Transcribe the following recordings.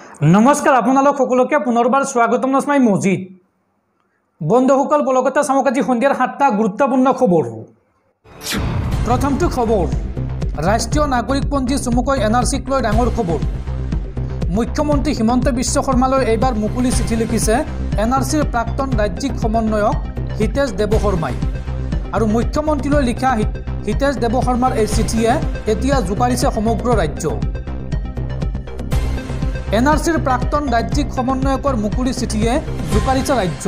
नमस्कार আপোনালোক সকলোকে পুনৰবাৰ স্বাগতম নস্মাই মজিদ বন্ধুসকল বলগতে সামকাজি সন্ধিয়াৰ 7টা গুৰুত্বপূৰ্ণ খবৰ প্ৰথমটো খবৰ ৰাষ্ট্ৰীয় নাগৰিকপঞ্জী চমুকৈ এনআৰসিক লৈ ডাঙৰ খবৰ মুখ্যমন্ত্ৰী হিমন্ত বিশ্ব শৰ্মালৈ এইবাৰ মুকুলি চিঠি লিখিছে এনআৰসিৰ প্ৰাক্তন ৰাজ্যিক সমন্বয়ক হিতেশ দেৱশৰ্মাই আৰু মুখ্যমন্ত্ৰীলৈ লিখা হিতেশ দেৱশৰ্মাৰ এই চিঠিয়ে এতিয়া জোকাৰিছে সমগ্ৰ ৰাজ্য এনআৰসিৰ প্ৰাক্তন ৰাজ্যিক সমন্বয়কৰ মুকুলি চিঠিয়ে জোকাৰিছে ৰাজ্য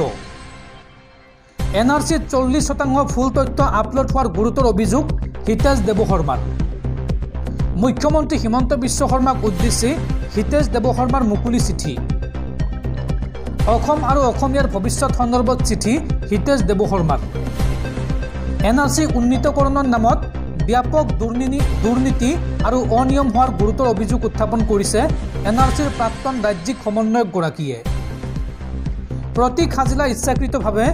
এনআৰসিত 40% ফুল তথ্য আপলোড হোৱাৰ গুৰুতৰ অভিযোগ হিতেশ দেৱশৰ্মাৰ মুখ্যমন্ত্ৰী হিমন্ত বিশ্ব শৰ্মাক উদ্দেশ্যি হিতেশ দেৱশৰ্মাৰ মুকুলি চিঠি অসম আৰু অসমীয়াৰ ভৱিষ্যত সন্দৰ্ভত চিঠি হিতেশ দেৱশৰ্মাৰ এনআৰসি উন্নীতকৰণৰ নামত ব্যাপক দুৰ্নীতি আৰু অনিয়ম হোৱাৰ গুৰুতৰ অভিযোগ উত্থাপন কৰিছে এনআৰসিৰ প্ৰাক্তন ৰাজ্যিক সমন্বয়কগৰাকীয়ে প্ৰতি খাজিলা ইচ্ছাকৃতভাৱে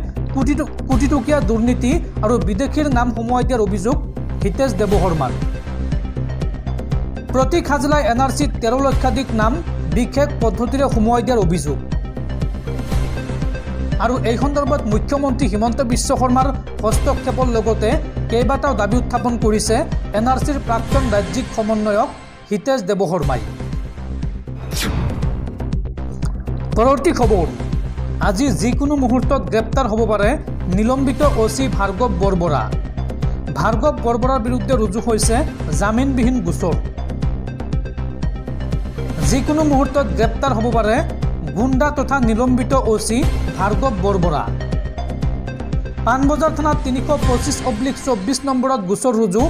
কোটিটকীয়া দুৰ্নীতি আৰু বিদেশীৰ নাম সোমোৱাই দিয়াৰ অভিযোগ হিতেশ দেৱশৰ্মাৰ প্ৰতি খাজিলা এনআৰসিত 13 লক্ষাধিক নাম বিশেষ পদ্ধতিৰে সোমোৱাই দিয়াৰ অভিযোগ আৰু এই সন্দৰ্ভত মুখ্যমন্ত্ৰী হিমন্ত বিশ্ব শৰ্মাৰ হস্তক্ষেপৰ লগতে কেইবাটাও দাবী উত্থাপন কৰিছে এনআৰসিৰ প্ৰাক্তন ৰাজ্যিক সমন্বয়ক হিতেশ দেৱশৰ্মাই পৰৱৰ্তী খবৰ আজি যিকোনো মুহূৰ্তত গ্ৰেপ্তাৰ হ'ব পাৰে নিলম্বিত ওসি ভাৰ্গৱ বৰবৰাৰ বিৰুদ্ধে ৰুজু হৈছে জামিনবিহীন গোচৰ যিকোনো মুহূৰ্তত গ্ৰেপ্তাৰ হ'ব পাৰে গুণ্ডা তথা নিলম্বিত ওসি ভাৰ্গৱ বৰবৰা পানবজাৰ থানাত 325/24 নম্বৰত গোচৰ ৰুজু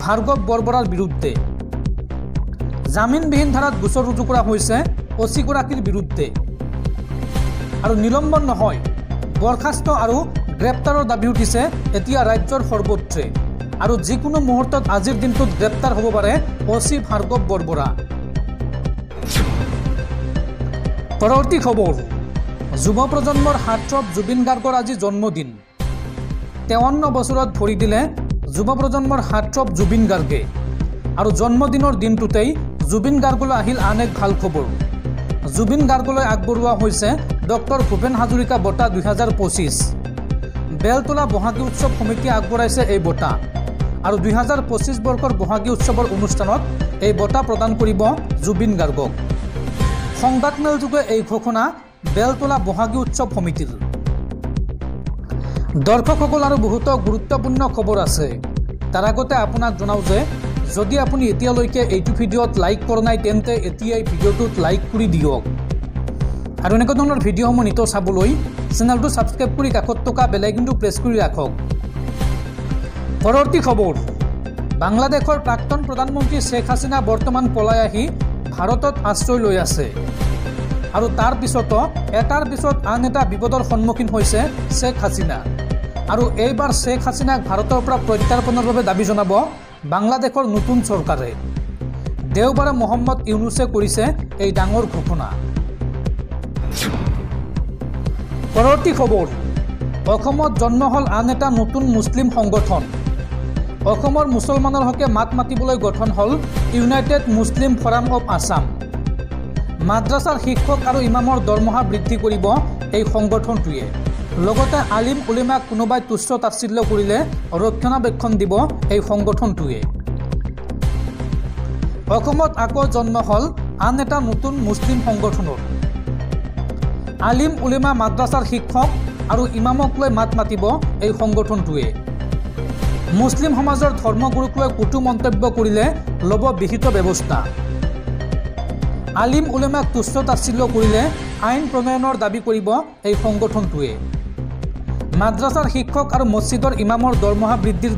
ভাৰ্গৱ বৰবৰাৰ বিৰুদ্ধে জামিনবিহীন ধাৰাত গোচৰ ৰুজু কৰা হৈছে ওসিগৰাকীৰ বিৰুদ্ধে আৰু নিলম্বন নহয় বৰখাস্ত আৰু গ্ৰেপ্তাৰৰ দাবী উঠিছে এতিয়া ৰাজ্যৰ সৰ্বত্ৰে আৰু যিকোনো মুহূৰ্তত আজিৰ দিনটোত গ্ৰেপ্তাৰ হ'ব পাৰে ওসি ভাৰ্গৱ বৰবৰা পৰৱৰ্তী খবৰ যুৱ প্ৰজন্মৰ হাৰ্টথ্ৰব জুবিন গাৰ্গৰ আজি জন্মদিন 53 বছৰত ভৰি দিলে যুৱ প্ৰজন্মৰ হাৰ্টথ্ৰব জুবিন গাৰ্গে আৰু জন্মদিনৰ দিনটোতেই জুবিন গাৰ্গলৈ আহিল আন এক ভাল খবৰ জুবিন গাৰ্গলৈ আগবঢ়োৱা হৈছে ডক্টৰ ভূপেন হাজৰিকা বঁটা 2025 বেলতলা বহাগী উৎসৱ সমিতিয়ে আগবঢ়াইছে এই বঁটা আৰু 2025 বৰ্ষৰ বহাগী উৎসৱৰ অনুষ্ঠানত এই বঁটা প্ৰদান কৰিব জুবিন গাৰ্গক সংবাদমেলযোগে এই ঘোষণা বেলতলা বহাগী উৎসৱ সমিতিৰ দৰ্শকসকল আৰু বহুত গুৰুত্বপূৰ্ণ খবৰ আছে তাৰ আগতে আপোনাক জনাওঁ যে যদি আপুনি এতিয়ালৈকে এইটো ভিডিঅ'ত লাইক কৰা নাই তেন্তে এতিয়াই ভিডিঅ'টোত লাইক কৰি দিয়ক আৰু এনেকুৱা ধৰণৰ ভিডিঅ'সমূহ নিতৌ চাবলৈ চেনেলটো ছাবস্ক্ৰাইব কৰি কাষত থকা বেল আইকনটো প্ৰেছ কৰি ৰাখক পৰৱৰ্তী খবৰ বাংলাদেশৰ প্ৰাক্তন প্ৰধানমন্ত্ৰী শ্বেখ হাছিনা বৰ্তমান পলাই আহি ভাৰতত আশ্ৰয় লৈ আছে আৰু তাৰ পিছত এটাৰ পিছত আন এটা বিপদৰ সন্মুখীন হৈছে শ্বেখ হাছিনা আৰু এইবাৰ শ্বেখ হাছিনাক ভাৰতৰ পৰা প্ৰত্যাৰ্পণৰ বাবে দাবী জনাব বাংলাদেশৰ নতুন চৰকাৰে দেওবাৰে মহম্মদ ইউনুছে কৰিছে এই ডাঙৰ ঘোষণা পৰৱৰ্তী খবৰ অসমত জন্ম হ'ল আন এটা নতুন মুছলিম সংগঠন অসমৰ মুছলমানৰ হকে মাত মাতিবলৈ গঠন হ'ল United Muslim forum of Assam মাদ্ৰাছাৰ শিক্ষক আৰু ইমামৰ দৰমহা বৃদ্ধি কৰিব এই সংগঠনটোৱে লগতে আলিম উলিমাক কোনোবাই তুচ্ছ তাচ্ছিল্য কৰিলে ৰক্ষণাবেক্ষণ দিব এই সংগঠনটোৱে অসমত আকৌ জন্ম হ'ল আন এটা নতুন মুছলিম সংগঠনৰ আলিম উলিমা মাদ্ৰাছাৰ শিক্ষক আৰু ইমামক লৈ মাত মাতিব এই সংগঠনটোৱে মুছলিম সমাজৰ ধৰ্মগুৰুক লৈ কটু মন্তব্য কৰিলে ল'ব বিহিত ব্যৱস্থা আলিম উলেমাক তুচ্ছ তাচ্ছিল্য কৰিলে আইন প্ৰণয়নৰ দাবী কৰিব এই সংগঠনটোৱে মাদ্ৰাছাৰ শিক্ষক আৰু মছজিদৰ ইমামৰ দৰমহা বৃদ্ধিৰ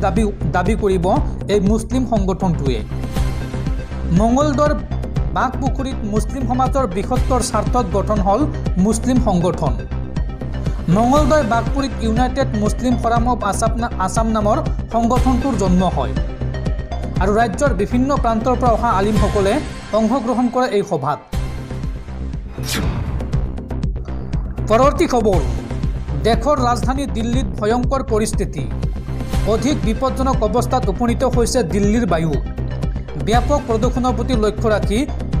দাবী কৰিব এই মুছলিম সংগঠনটোৱে মঙলদৈৰ বাঘপুখুৰীত মুছলিম সমাজৰ বৃহত্তৰ স্বাৰ্থত গঠন হ'ল মুছলিম সংগঠন মঙলদৈ বাঘপুৰীত united Muslim forum of Assam নামৰ সংগঠনটোৰ জন্ম হয় আৰু ৰাজ্যৰ বিভিন্ন প্ৰান্তৰ পৰা অহা আলিমসকলে অংশগ্ৰহণ কৰে এই সভাত পৰৱৰ্তী খবৰ দেশৰ ৰাজধানী দিল্লীত ভয়ংকৰ পৰিস্থিতি অধিক বিপদজনক অৱস্থাত উপনীত হৈছে দিল্লীৰ বায়ু ব্যাপক প্ৰদূষণৰ প্ৰতি লক্ষ্য ৰাখি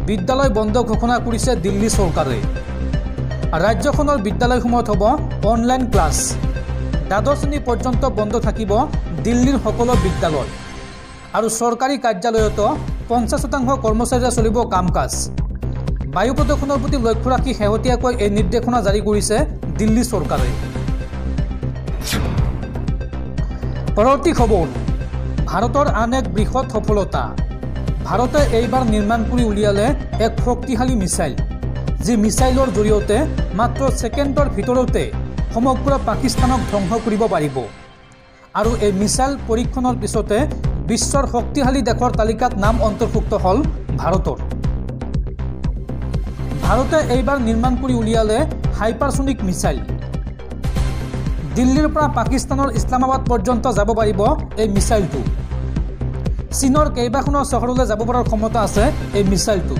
বিদ্যালয় বন্ধ ঘোষণা কৰিছে দিল্লী চৰকাৰে। ৰাজ্যখনৰ বিদ্যালয়সমূহত হ'ব অনলাইন ক্লাছ। দ্বাদশ শ্ৰেণী পৰ্যন্ত বন্ধ থাকিব দিল্লীৰ সকলো বিদ্যালয় আৰু চৰকাৰী কাৰ্যালয়তো 50% কৰ্মচাৰীৰে চলিব কাম কাজ। বায়ু প্ৰদূষণৰ প্ৰতি লক্ষ্য ৰাখি শেহতীয়াকৈ এই নিৰ্দেশনা জাৰি কৰিছে দিল্লী চৰকাৰে। পৰৱৰ্তী খবৰ, ভাৰতৰ আন এক বৃহৎ সফলতা। ভাৰতে এইবাৰ নিৰ্মাণ কৰি উলিয়ালে এক শক্তিশালী মিছাইল, যি মিছাইলৰ জৰিয়তে মাত্ৰ ছেকেণ্ডৰ ভিতৰতে সমগ্ৰ পাকিস্তানক ধ্বংস কৰিব পাৰিব। আৰু এই মিছাইল পৰীক্ষণৰ পিছতে বিশ্বৰ শক্তিশালী দেশৰ তালিকাত নাম অন্তৰ্ভুক্ত হ'ল ভাৰতৰ। ভাৰতে এইবাৰ নিৰ্মাণ কৰি উলিয়ালে হাইপাৰছনিক মিছাইল। দিল্লীৰ পৰা পাকিস্তানৰ ইছলামাবাদ পৰ্যন্ত যাব পাৰিব এই মিছাইলটো। চীনৰ কেইবাখনো চহৰলৈ যাব পৰাৰ ক্ষমতা আছে এই মিছাইলটো।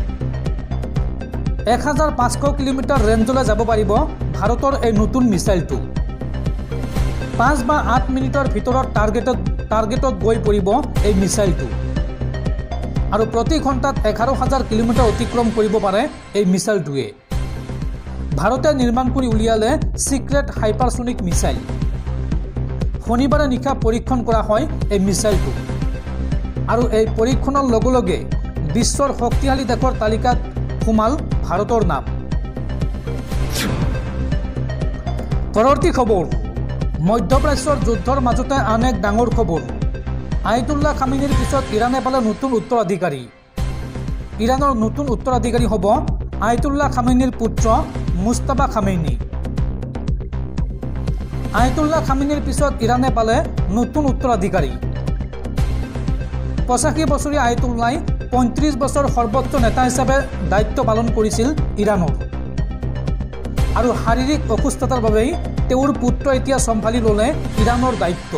1500 কিলোমিটাৰ ৰেঞ্জলৈ যাব পাৰিব ভাৰতৰ এই নতুন মিছাইলটো। 5 বা 8 মিনিটৰ ভিতৰত টাৰ্গেটত গৈ পৰিব এই মিছাইলটো। আৰু প্ৰতি ঘণ্টাত 11,000 কিলোমিটাৰ অতিক্ৰম কৰিব পাৰে এই মিছাইলটোৱে। ভাৰতে নিৰ্মাণ কৰি উলিয়ালে চিক্ৰেট হাইপাৰছনিক মিছাইল। শনিবাৰে নিশা পৰীক্ষণ কৰা হয় এই মিছাইলটো। আৰু এই পৰীক্ষণৰ লগে লগে বিশ্বৰ শক্তিশালী দেশৰ তালিকাত সোমাল ভাৰতৰ নাম। পৰৱৰ্তী খবৰ, মধ্যপ্ৰাচ্যৰ যুদ্ধৰ মাজতে আন এক ডাঙৰ খবৰ। আয়াতুল্লাহ খামেনিৰ পিছত ইৰাণে পালে নতুন উত্তৰাধিকাৰী। ইৰাণৰ নতুন উত্তৰাধিকাৰী হ'ব আয়াতুল্লাহ খামেনিৰ পুত্ৰ মুস্তাফা খামেনি। আয়াতুল্লাহ খামেনিৰ পিছত ইৰাণে পালে নতুন উত্তৰাধিকাৰী। 85 বছৰীয়া আয়াতুল্লাহই 35 বছৰ সৰ্বোচ্চ নেতা হিচাপে দায়িত্ব পালন কৰিছিল ইৰাণৰ। আৰু শাৰীৰিক অসুস্থতাৰ বাবেই তেওঁৰ পুত্ৰ এতিয়া চম্ভালি ল'লে ইৰাণৰ দায়িত্ব।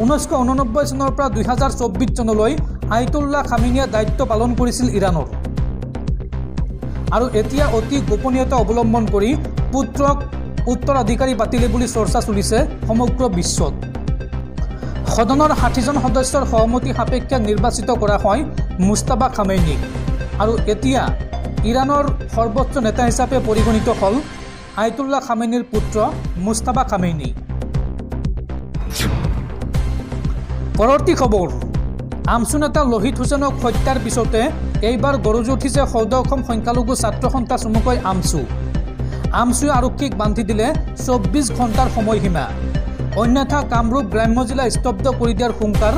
1989 চনৰ পৰা 2024 চনলৈ আয়াতুল্লাহ খামেনিয়ে দায়িত্ব পালন কৰিছিল ইৰাণৰ। আৰু এতিয়া অতি গোপনীয়তা অৱলম্বন কৰি পুত্ৰক উত্তৰাধিকাৰী পাতিলে বুলি চৰ্চা চলিছে সমগ্ৰ বিশ্বত। সদনৰ 60জন সদস্যৰ সহমতি সাপেক্ষে নিৰ্বাচিত কৰা হয় মুস্তাফা খামেনিক। আৰু এতিয়া ইৰাণৰ সৰ্বোচ্চ নেতা হিচাপে পৰিগণিত হ'ল আয়াতুল্লাহ খামেনিৰ পুত্ৰ মুস্তাফা খামেনি। পৰৱৰ্তী খবৰ, আমছু নেতা লোহিত হুছেইনক হত্যাৰ পিছতে এইবাৰ গৰজি উঠিছে সৌদ অসম সংখ্যালঘু ছাত্ৰ সন্থা চমুকৈ আমছু। আমছুৱে আৰক্ষীক বান্ধি দিলে 24 ঘণ্টাৰ সময়সীমা। অন্যথা কামৰূপ গ্ৰাম্য জিলা স্তব্ধ কৰি দিয়াৰ হুংকাৰ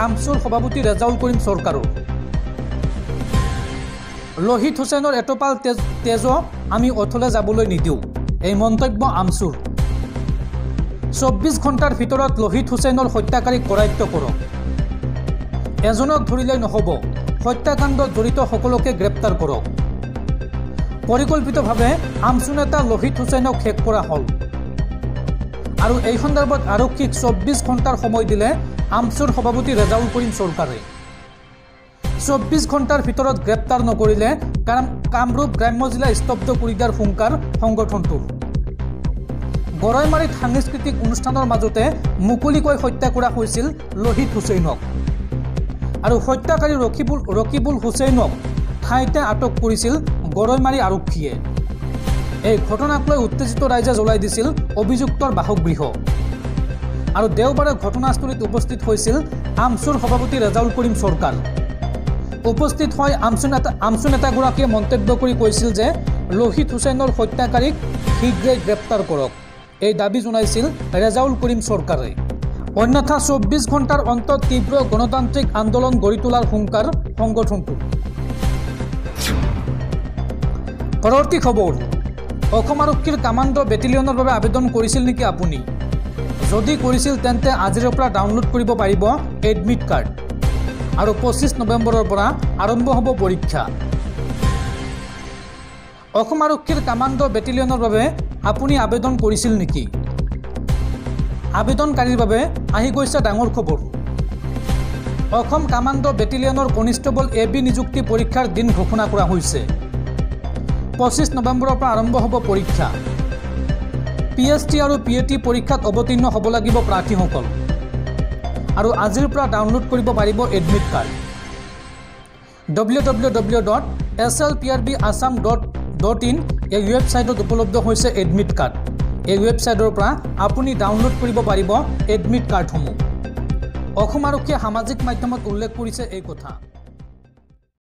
আমছুৰ সভাপতি ৰেজাউল কৰিম চৰকাৰৰ। লোহিত হুছেইনৰ এটোপাল তেজো আমি অথলে যাবলৈ নিদিওঁ, এই মন্তব্য আমছুৰ। 24 ঘণ্টাৰ ভিতৰত লোহিত হুছেইনৰ হত্যাকাৰীক কৰায়ত্ব কৰক। এজনক ধৰিলেই নহ'ব, হত্যাকাণ্ডত জড়িত সকলোকে গ্ৰেপ্তাৰ কৰক। পৰিকল্পিতভাৱে আমছু নেতা লোহিত হুছেইনক শেষ কৰা হ'ল। আৰু এই সন্দৰ্ভত আৰক্ষীক 24 ঘণ্টাৰ সময় দিলে আমছুৰ সভাপতি ৰেজাউল কৰিম চৰকাৰে। 24 ঘণ্টাৰ ভিতৰত গ্ৰেপ্তাৰ নকৰিলে কামৰূপ গ্ৰাম্য জিলা স্তব্ধ কৰি দিয়াৰ হুংকাৰ সংগঠনটোৰ। গৰৈমাৰীত সাংস্কৃতিক অনুষ্ঠানৰ মাজতে মুকলিকৈ হত্যা কৰা হৈছিল লোহিত হুছেইনক। আৰু হত্যাকাৰী ৰকিবুল হুছেইনক ঠাইতে আটক কৰিছিল গৰৈমাৰী আৰক্ষীয়ে। এই ঘটনাক লৈ উত্তেজিত ৰাইজে জ্বলাই দিছিল অভিযুক্তৰ বাসগৃহ। আৰু দেওবাৰে ঘটনাস্থলীত উপস্থিত হৈছিল আমছুৰ সভাপতি ৰেজাউল কৰিম চৰকাৰ। উপস্থিত হৈ আমছু নেতাগৰাকীয়ে মন্তব্য কৰি কৈছিল যে লোহিত হুছেইনৰ হত্যাকাৰীক শীঘ্ৰেই গ্ৰেপ্তাৰ কৰক, এই দাবী জনাইছিল ৰেজাউল কৰিম চৰকাৰে। অন্যথা 24 ঘণ্টাৰ অন্তত তীব্ৰ গণতান্ত্ৰিক আন্দোলন গঢ়ি তোলাৰ হুংকাৰ সংগঠনটো। পৰৱৰ্তী খবৰ, অসম আৰক্ষীৰ কামাণ্ডো বেটেলিয়নৰ বাবে আবেদন কৰিছিল নেকি আপুনি? যদি কৰিছিল তেন্তে আজিৰ পৰা ডাউনলোড কৰিব পাৰিব এডমিট কাৰ্ড। আৰু 25 নৱেম্বৰৰ পৰা আৰম্ভ হ'ব পৰীক্ষা। অসম আৰক্ষীৰ কামাণ্ডো বেটেলিয়নৰ বাবে আপুনি আবেদন কৰিছিল নেকি? আবেদনকাৰীৰ বাবে আহি গৈছে ডাঙৰ খবৰ। অসম কামাণ্ডো বেটেলিয়নৰ কনিষ্টেবল AB নিযুক্তি পৰীক্ষাৰ দিন ঘোষণা কৰা হৈছে। 25 নৱেম্বৰৰ পৰা আৰম্ভ হ'ব পৰীক্ষা। PST আৰু PAT পৰীক্ষাত অৱতীৰ্ণ হ'ব লাগিব প্ৰাৰ্থীসকল। আৰু আজিৰ পৰা ডাউনলোড কৰিব পাৰিব এডমিট কাৰ্ড। www.slprbassam.in এই ৱেবছাইটত উপলব্ধ হৈছে এডমিট কাৰ্ড। এই ৱেবছাইটৰ পৰা আপুনি ডাউনলোড কৰিব পাৰিব এডমিট কাৰ্ডসমূহ। অসম আৰক্ষীয়ে সামাজিক মাধ্যমত উল্লেখ কৰিছে এই কথা।